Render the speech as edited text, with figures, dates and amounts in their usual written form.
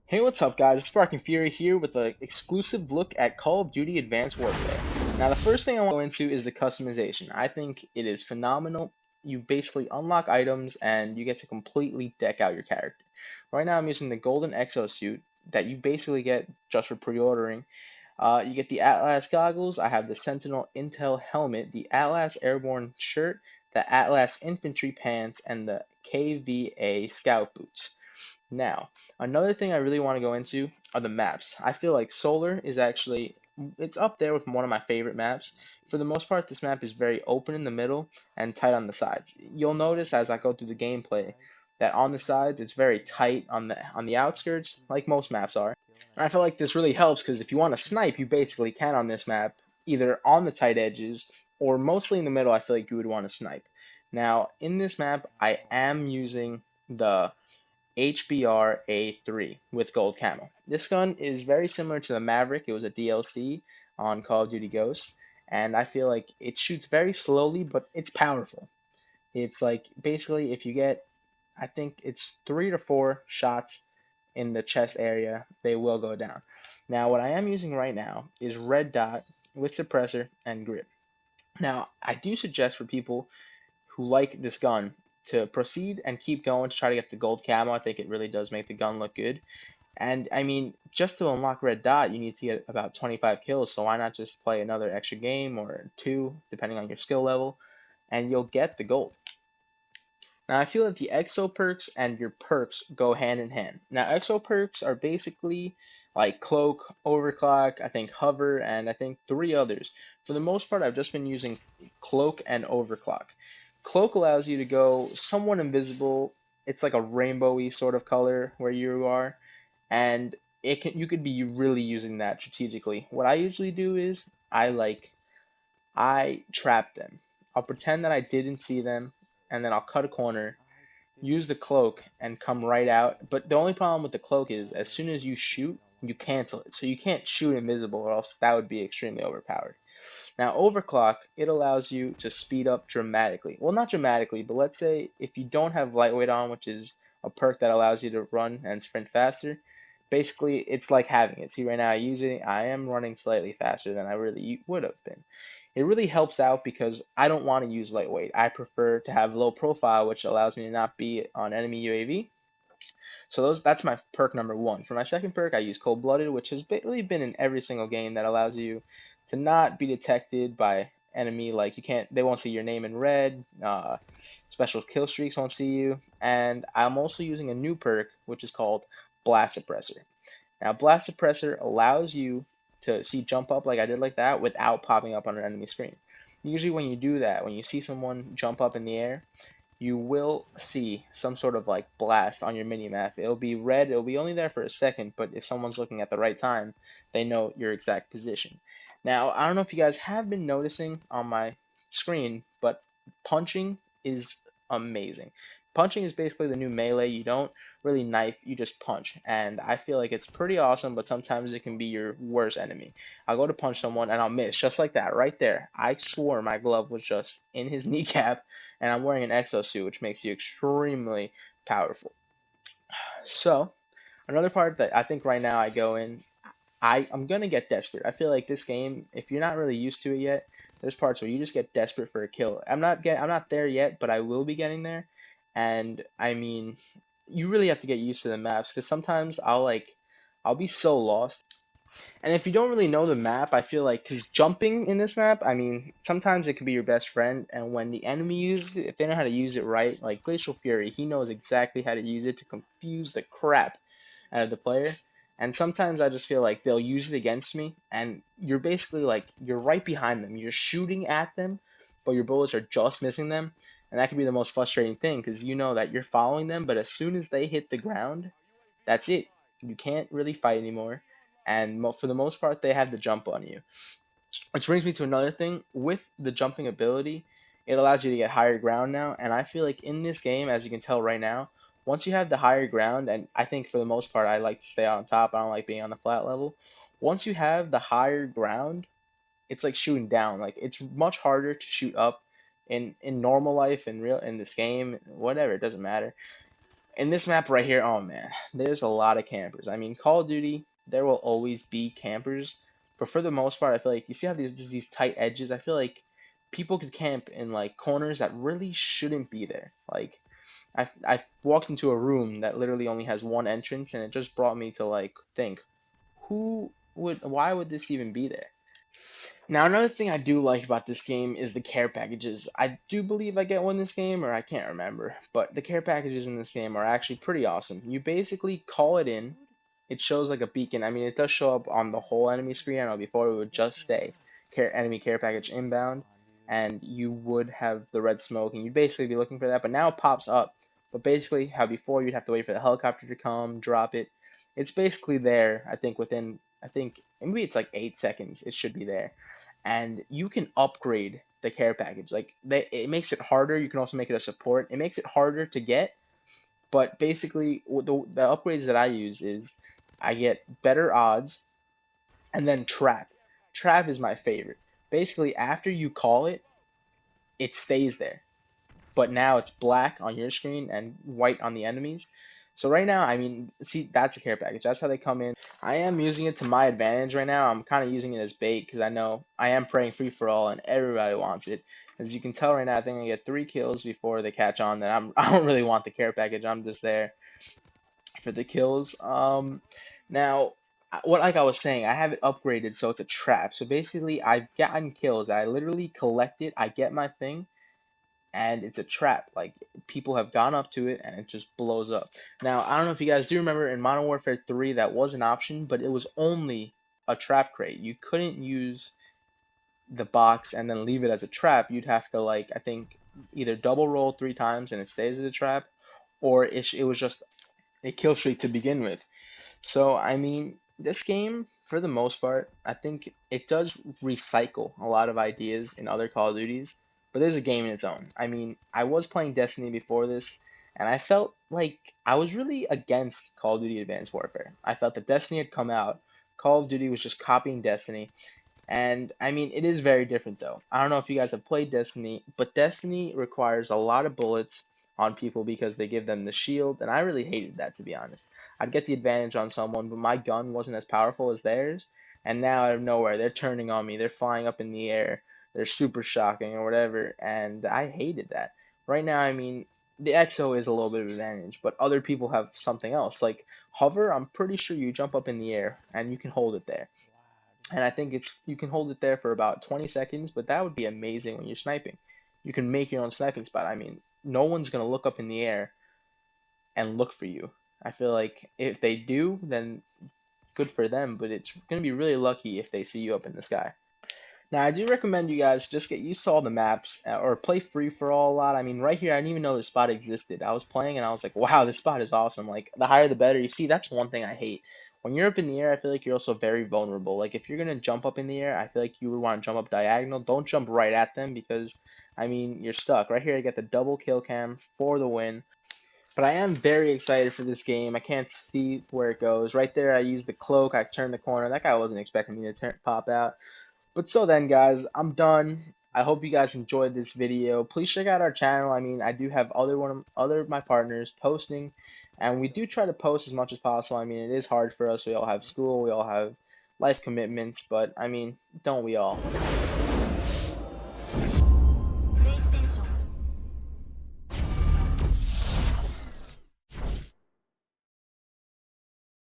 Hey, what's up, guys? It's Sparking Fury here with an exclusive look at Call of Duty Advanced Warfare. Now, the first thing I want to go into is the customization. I think it is phenomenal. You basically unlock items and you get to completely deck out your character. Right now, I'm using the Golden Exosuit that you basically get just for pre-ordering. You get the Atlas goggles. I have the Sentinel Intel helmet, the Atlas Airborne shirt, the Atlas Infantry pants, and the KVA Scout boots. Now, another thing I really want to go into are the maps. I feel like Solar is actually it's up there with one of my favorite maps. For the most part, this map is very open in the middle and tight on the sides. You'll notice as I go through the gameplay that on the sides it's very tight on the outskirts, like most maps are. And I feel like this really helps because if you want to snipe, you basically can on this map, either on the tight edges or mostly in the middle. I feel like you would want to snipe. Now, in this map, I am using the HBR A3 with gold camo. This gun is very similar to the Maverick. It was a DLC on Call of Duty Ghosts, and I feel like it shoots very slowly, but it's powerful. It's like basically if you get, I think it's 3 to 4 shots in the chest area, they will go down. Now, what I am using right now is red dot with suppressor and grip. Now, I do suggest for people who like this gun to proceed and keep going to try to get the gold camo. I think it really does make the gun look good. And I mean, just to unlock red dot, you need to get about 25 kills. So why not just play another extra game or two, depending on your skill level, and you'll get the gold. Now I feel that the exo perks and your perks go hand in hand. Now exo perks are basically like cloak, overclock, I think hover, and I think three others. For the most part, I've just been using cloak and overclock. Cloak allows you to go somewhat invisible. It's like a rainbowy sort of color where you are, and you could be really using that strategically. What I usually do is I trap them. I'll pretend that I didn't see them, and then I'll cut a corner, use the cloak, and come right out. But the only problem with the cloak is as soon as you shoot, you cancel it. So you can't shoot invisible, or else that would be extremely overpowered. Now, overclock, it allows you to speed up dramatically. Well, not dramatically, but let's say if you don't have lightweight on, which is a perk that allows you to run and sprint faster, basically it's like having it. See, right now I use it, I am running slightly faster than I really would have been. It really helps out because I don't want to use lightweight. I prefer to have low profile, which allows me to not be on enemy UAV. So that's my perk number one. For my second perk, I use Cold Blooded, which has really been in every single game that allows you to not be detected by enemy. Like they won't see your name in red. Special kill streaks won't see you. And I'm also using a new perk, which is called Blast Suppressor. Now, Blast Suppressor allows you to see jump up like I did like that without popping up on an enemy screen. Usually when you do that, when you see someone jump up in the air, you will see some sort of like blast on your mini map. It'll be red, it'll be only there for a second, but if someone's looking at the right time, they know your exact position. Now, I don't know if you guys have been noticing on my screen, but punching is amazing. Punching is basically the new melee. You don't really knife, you just punch. And I feel like it's pretty awesome, but sometimes it can be your worst enemy. I'll go to punch someone and I'll miss, just like that, right there. I swore my glove was just in his kneecap, and I'm wearing an exosuit, which makes you extremely powerful. So, another part that I think right now I go in, I'm gonna get desperate. I feel like this game, if you're not really used to it yet, there's parts where you just get desperate for a kill. I'm not there yet, but I will be getting there. And I mean, you really have to get used to the maps because sometimes I'll be so lost. And if you don't really know the map, I feel like because jumping in this map, I mean, sometimes it could be your best friend. And when the enemy uses it, if they know how to use it right, like Glacial Fury, he knows exactly how to use it to confuse the crap out of the player. And sometimes I just feel like they'll use it against me, and you're basically like you're right behind them. You're shooting at them, but your bullets are just missing them, and that can be the most frustrating thing because you know that you're following them, but as soon as they hit the ground, that's it. You can't really fight anymore, and for the most part, they have the jump on you. Which brings me to another thing. With the jumping ability, it allows you to get higher ground now, and I feel like in this game, as you can tell right now, once you have the higher ground, and I think for the most part, I like to stay on top. I don't like being on the flat level. Once you have the higher ground, it's like shooting down. Like it's much harder to shoot up in normal life, in this game, whatever. It doesn't matter. in this map right here, oh man, there's a lot of campers. I mean, Call of Duty, there will always be campers, but for the most part, I feel like you see how there's these tight edges. I feel like people could camp in like corners that really shouldn't be there. Like I walked into a room that literally only has one entrance, and it just brought me to like think, why would this even be there? Now, another thing I do like about this game is the care packages. I do believe I get one in this game, or I can't remember, but the care packages in this game are actually pretty awesome. You basically call it in, it shows like a beacon. I mean, it does show up on the whole enemy screen. I know before it would just say enemy care package inbound, and you would have the red smoke, and you'd basically be looking for that, but now it pops up. But basically, how before you'd have to wait for the helicopter to come, drop it. It's basically there, I think, maybe it's like 8 seconds, it should be there, and you can upgrade the care package. Like it makes it harder. You can also make it a support. It makes it harder to get, but basically the upgrades that I use is I get better odds, and then trap. Trap is my favorite. Basically, after you call it, it stays there, but now it's black on your screen and white on the enemies. So right now, I mean, see, that's a care package. That's how they come in. I am using it to my advantage right now. I'm kind of using it as bait because I know I am praying free for all and everybody wants it. As you can tell right now, I think I get 3 kills before they catch on that I don't really want the care package. I'm just there for the kills. Now, what like I was saying, I have it upgraded so it's a trap. So basically, I've gotten kills. I literally collect it. I get my thing, and it's a trap. Like people have gone up to it and it just blows up. Now I don't know if you guys do remember in Modern Warfare 3 that was an option, but it was only a trap crate. You couldn't use the box and then leave it as a trap. You'd have to like I think either double roll 3 times and it stays as a trap, or it was just a kill streak to begin with. So, I mean, this game, for the most part, I think it does recycle a lot of ideas in other Call of Duties, but there's a game in its own. I mean, I was playing Destiny before this, and I felt like I was really against Call of Duty Advanced Warfare. I felt that Destiny had come out, Call of Duty was just copying Destiny, and I mean, it is very different though. I don't know if you guys have played Destiny, but Destiny requires a lot of bullets on people because they give them the shield, and I really hated that, to be honest. I'd get the advantage on someone, but my gun wasn't as powerful as theirs, and now out of nowhere they're turning on me, they're flying up in the air, they're super shocking or whatever, and I hated that. Right now, I mean, the EXO is a little bit of advantage, but other people have something else. Like hover, I'm pretty sure you jump up in the air and you can hold it there, and I think it's you can hold it there for about 20 seconds, but that would be amazing when you're sniping. You can make your own sniping spot. I mean, no one's gonna look up in the air and look for you. I feel like if they do, then good for them, but it's gonna be really lucky if they see you up in the sky. Now, I do recommend you guys just get used to all the maps or play free for all a lot. I mean, right here, I didn't even know this spot existed. I was playing and I was like, wow, this spot is awesome. Like, the higher the better. You see, that's one thing I hate. When you're up in the air, I feel like you're also very vulnerable. Like, if you're going to jump up in the air, I feel like you would want to jump up diagonal. Don't jump right at them because, I mean, you're stuck. Right here, I get the double kill cam for the win. But I am very excited for this game. I can't see where it goes. Right there, I used the cloak. I turned the corner. That guy wasn't expecting me to pop out. But so then, guys, I'm done. I hope you guys enjoyed this video. Please check out our channel. I mean, I do have other of my partners posting, and we do try to post as much as possible. I mean, it is hard for us. We all have school, we all have life commitments, but I mean, don't we all?